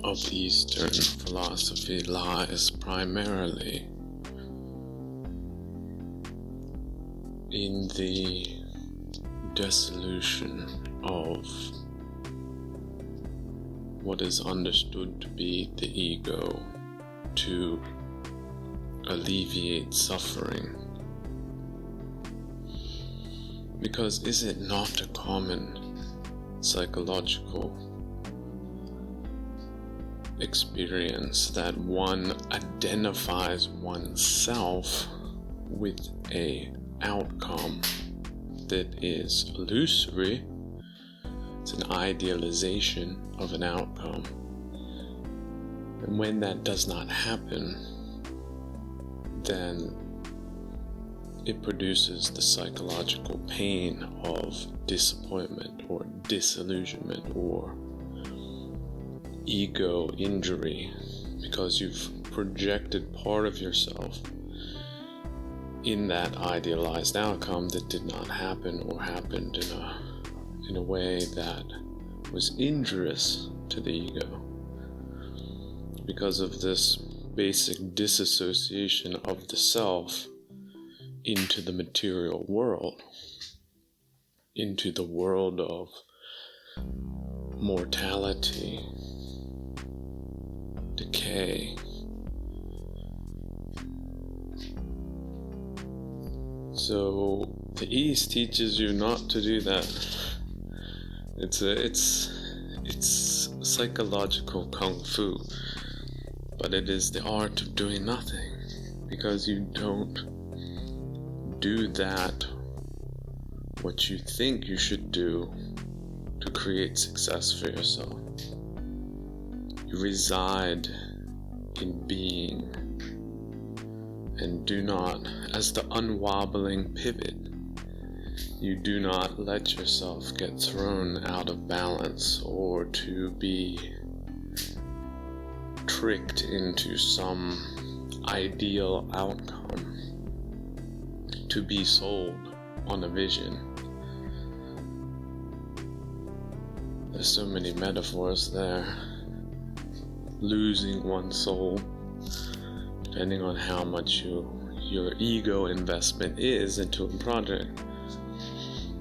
of Eastern philosophy lies primarily in the dissolution of what is understood to be the ego to alleviate suffering. Because is it not a common psychological experience that one identifies oneself with a outcome that is illusory? It's an idealization of an outcome. And when that does not happen, then it produces the psychological pain of disappointment or disillusionment or ego injury, because you've projected part of yourself in that idealized outcome that did not happen or happened in a way that was injurious to the ego. Because of this basic disassociation of the self into the material world, into the world of mortality, decay. So the East teaches you not to do that. It's psychological kung fu, but it is the art of doing nothing, because you don't do that what you think you should do to create success for yourself. You reside in being and do not, as the unwobbling pivot, you do not let yourself get thrown out of balance or to be tricked into some ideal outcome, to be sold on a vision. There's so many metaphors there. Losing one's soul, depending on how much your ego investment is into a project.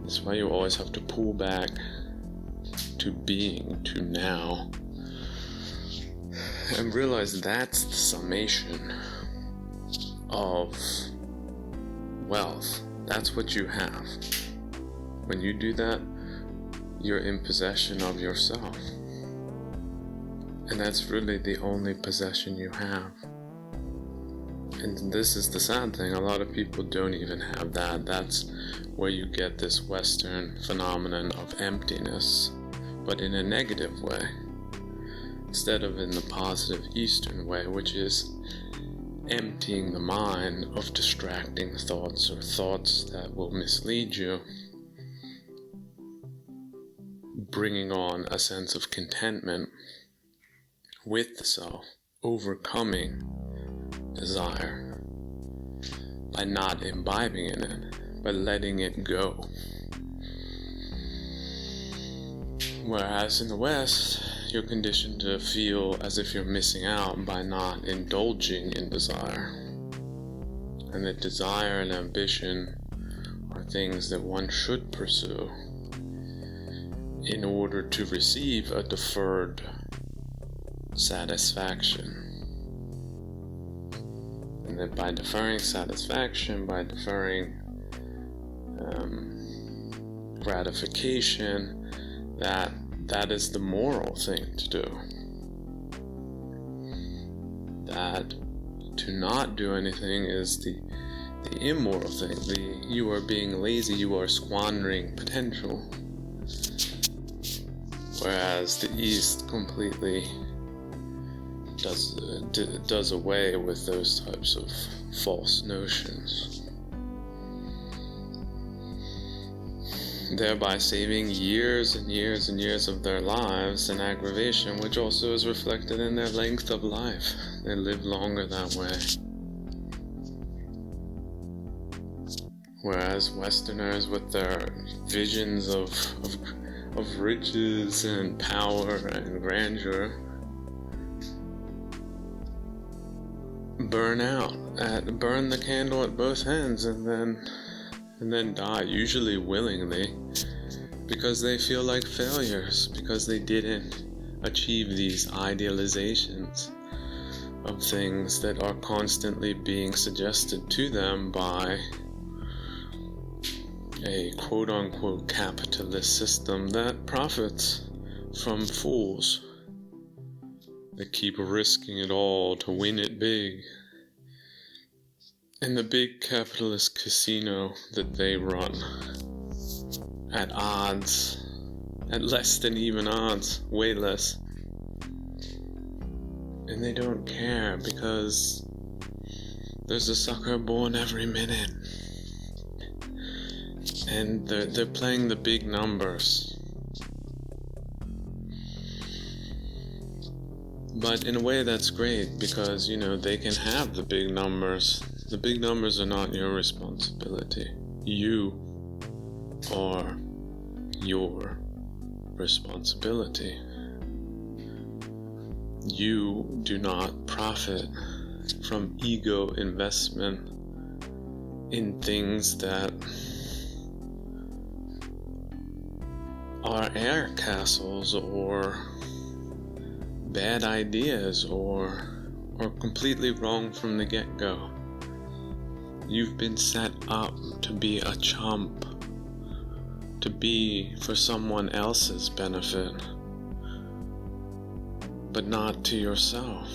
That's why you always have to pull back to being, to now, and realize that's the summation of wealth. That's what you have. When you do that, you're in possession of yourself. And that's really the only possession you have. And this is the sad thing, a lot of people don't even have that. That's where you get this Western phenomenon of emptiness, but in a negative way, instead of in the positive Eastern way, which is emptying the mind of distracting thoughts or thoughts that will mislead you, bringing on a sense of contentment with the self, overcoming desire by not imbibing in it, but letting it go. Whereas in the West, you're conditioned to feel as if you're missing out by not indulging in desire. And that desire and ambition are things that one should pursue in order to receive a deferred satisfaction. And that by deferring satisfaction, by deferring gratification, that is the moral thing to do. That to not do anything is the immoral thing. You are being lazy, you are squandering potential. Whereas the East completely does away with those types of false notions, thereby saving years and years and years of their lives in aggravation, which also is reflected in their length of life. They live longer that way. Whereas Westerners, with their visions of riches and power and grandeur, burn out, burn the candle at both ends, and then die, usually willingly, because they feel like failures, because they didn't achieve these idealizations of things that are constantly being suggested to them by a quote-unquote capitalist system that profits from fools that keep risking it all to win it big. In the big capitalist casino that they run, at odds, at less than even odds, way less. And they don't care because there's a sucker born every minute. And they're playing the big numbers. But in a way that's great because, they can have the big numbers. The big numbers are not your responsibility. You are your responsibility. You do not profit from ego investment in things that are air castles or bad ideas or completely wrong from the get-go. You've been set up to be a chump, to be for someone else's benefit, but not to yourself.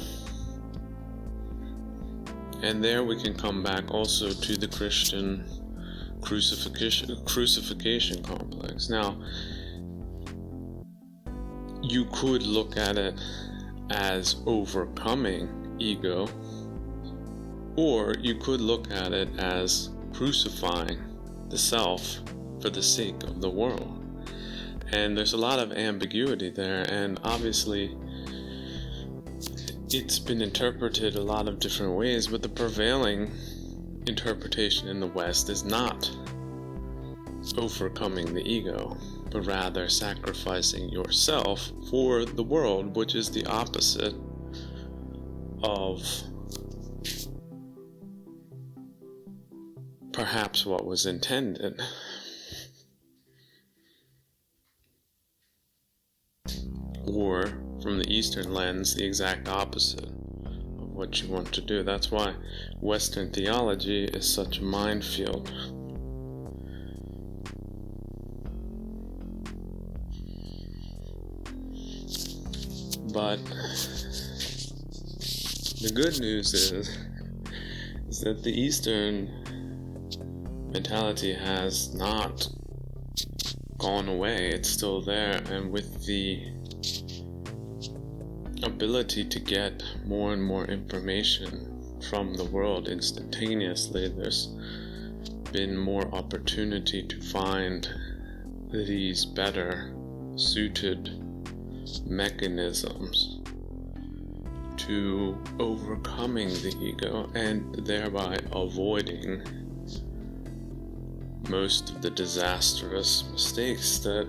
And there we can come back also to the Christian crucifixion complex. Now, you could look at it as overcoming ego, or you could look at it as crucifying the self for the sake of the world. And there's a lot of ambiguity there, and obviously it's been interpreted a lot of different ways, but the prevailing interpretation in the West is not overcoming the ego, but rather sacrificing yourself for the world, which is the opposite of perhaps what was intended. Or, from the Eastern lens, the exact opposite of what you want to do. That's why Western theology is such a minefield. But the good news is that the Eastern mentality has not gone away. It's still there, and with the ability to get more and more information from the world instantaneously, there's been more opportunity to find these better suited mechanisms to overcoming the ego and thereby avoiding most of the disastrous mistakes that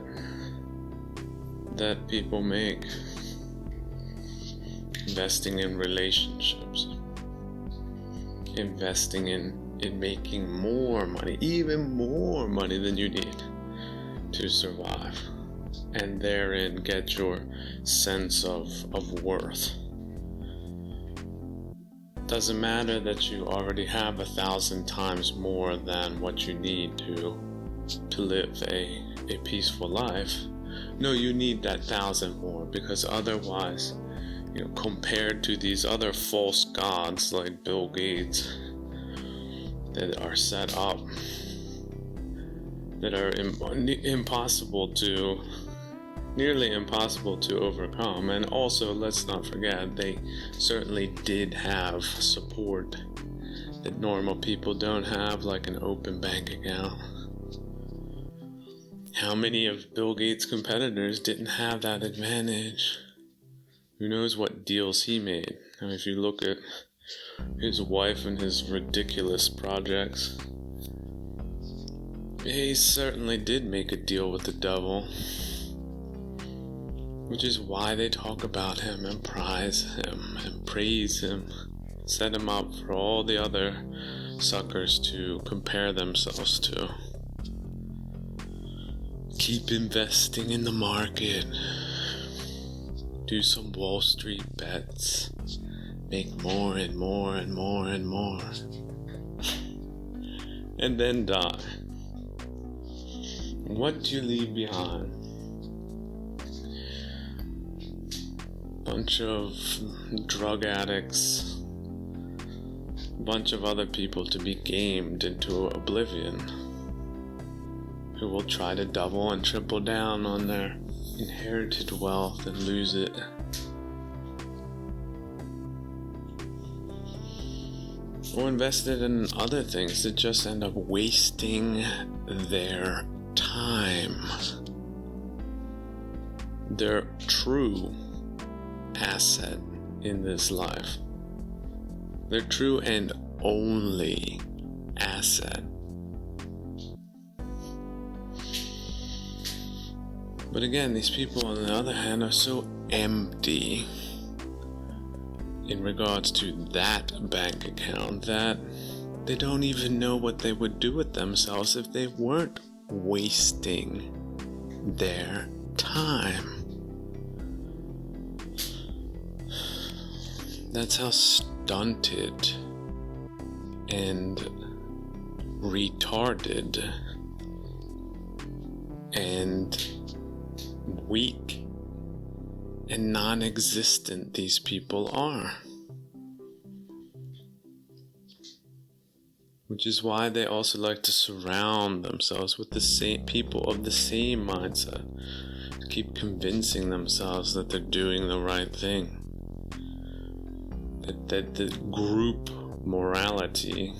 people make. Investing in relationships, investing in making more money, even more money than you need to survive, and therein get your sense of worth. Doesn't matter that you already have 1,000 times more than what you need to live a peaceful life. No, you need that 1,000 more, because otherwise, compared to these other false gods like Bill Gates that are set up, that are nearly impossible to overcome. And also, let's not forget, they certainly did have support that normal people don't have, like an open bank account. How many of Bill Gates' competitors didn't have that advantage? Who knows what deals he made? I mean, if you look at his wife and his ridiculous projects, he certainly did make a deal with the devil, which is why they talk about him and prize him and praise him Set them up for all the other suckers to compare themselves to. Keep investing in the market. Do some Wall Street bets. Make more and more and more and more. And then die. What do you leave behind? Bunch of drug addicts. Bunch of other people to be gamed into oblivion, who will try to double and triple down on their inherited wealth and lose it. Or invested in other things that just end up wasting their time. Their true asset in this life. Their true and only asset. But again, these people on the other hand are so empty in regards to that bank account that they don't even know what they would do with themselves if they weren't wasting their time. That's how stunted and retarded and weak and non-existent these people are. Which is why they also like to surround themselves with the same people of the same mindset. Keep convincing themselves that they're doing the right thing. That the group morality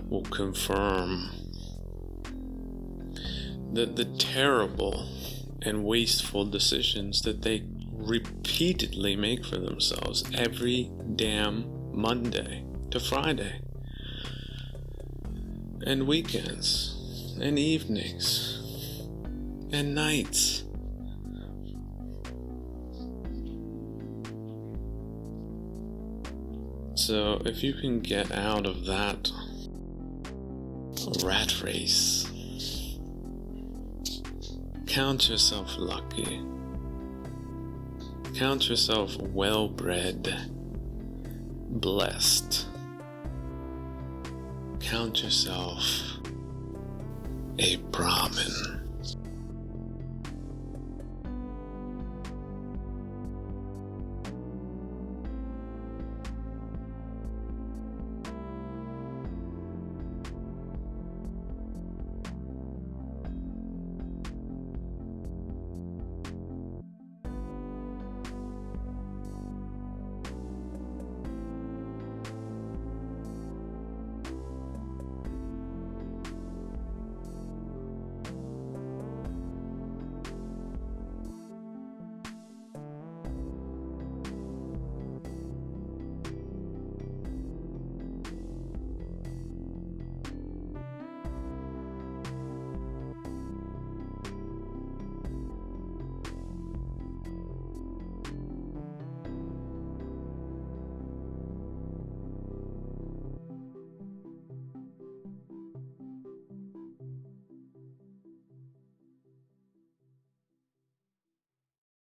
will confirm the terrible and wasteful decisions that they repeatedly make for themselves every damn Monday to Friday, and weekends, and evenings, and nights. So if you can get out of that rat race, count yourself lucky. Count yourself well-bred, blessed. Count yourself a Brahmin.